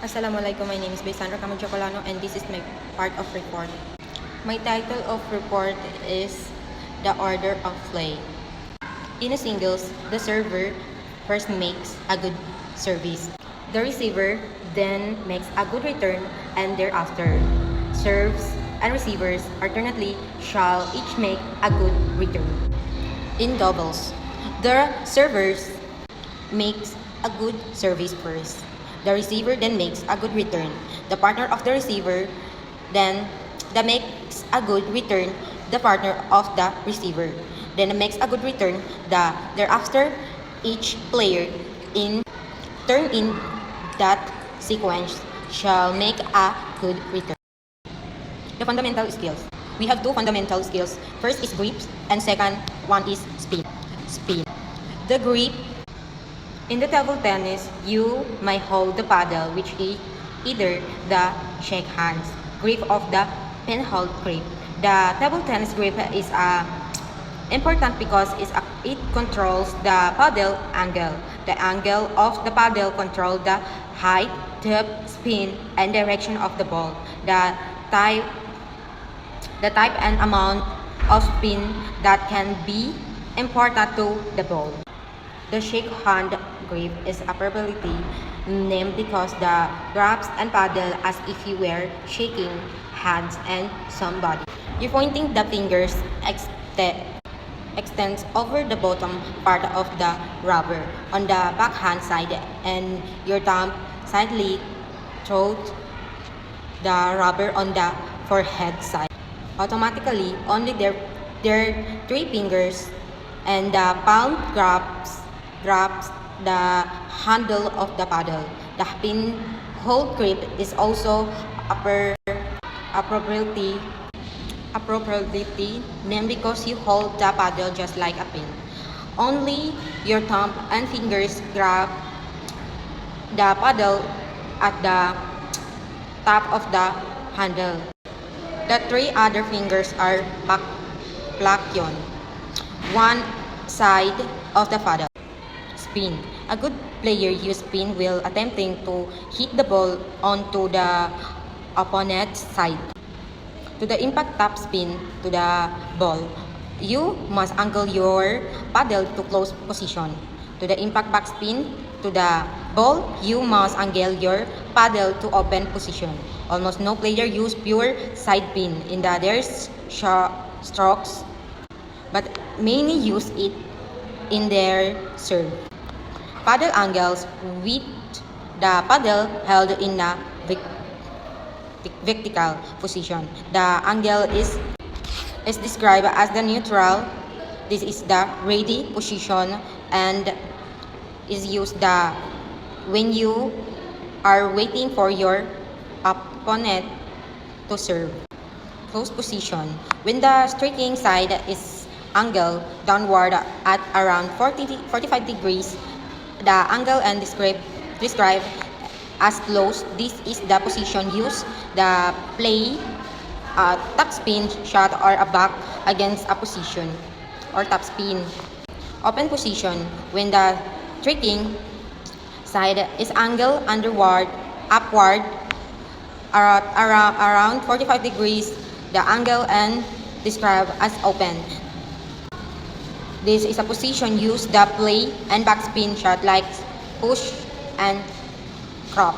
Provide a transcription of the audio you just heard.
Assalamualaikum, my name is Sandra Camacho-Colano and this is my part of report. My title of report is The Order of Play. In a singles, the server first makes a good service. The receiver then makes a good return and thereafter serves and receivers alternately shall each make a good return. In doubles, the servers makes a good service first. The receiver then makes a good return. The partner of the receiver then makes a good return. The partner of the receiver then makes a good return. Thereafter, each player in turn in that sequence shall make a good return. The fundamental skills. We have two fundamental skills. First is grip and second one is spin. The grip. In the table tennis, you may hold the paddle, which is either the shake hands grip of the penhold grip. The table tennis grip is important because it controls the paddle angle. The angle of the paddle controls the height, depth, spin, and direction of the ball. The type and amount of spin that can be imparted to the ball. The shake hand grip is appropriately named because the grasp and paddle as if you were shaking hands and somebody. You're pointing the fingers extends over the bottom part of the rubber on the backhand side and your thumb slightly throws the rubber on the forehead side. Automatically, only their three fingers and the palm grabs the handle of the paddle. The pinhold grip is also appropriately named because you hold the paddle just like a pin. Only your thumb and fingers grab the paddle at the top of the handle. The three other fingers are plakion, one side of the paddle. Spin. A good player uses spin while attempting to hit the ball onto the opponent's side. To the impact top spin to the ball, you must angle your paddle to close position. To the impact back spin to the ball, you must angle your paddle to open position. Almost no player use pure side pin in their strokes, but many use it in their serve. Paddle angles with the paddle held in a vertical position. The angle is described as the neutral. This is the ready position and is used when you are waiting for your opponent to serve. Close position. When the striking side is angled downward at around 45 degrees, the angle and described as close. This is the position used the play top spin shot or a back against a position or top spin. Open position. When the striking side is angled upward around 45 degrees, the angle and described as open. This is a position used the play and backspin shot like push and crop.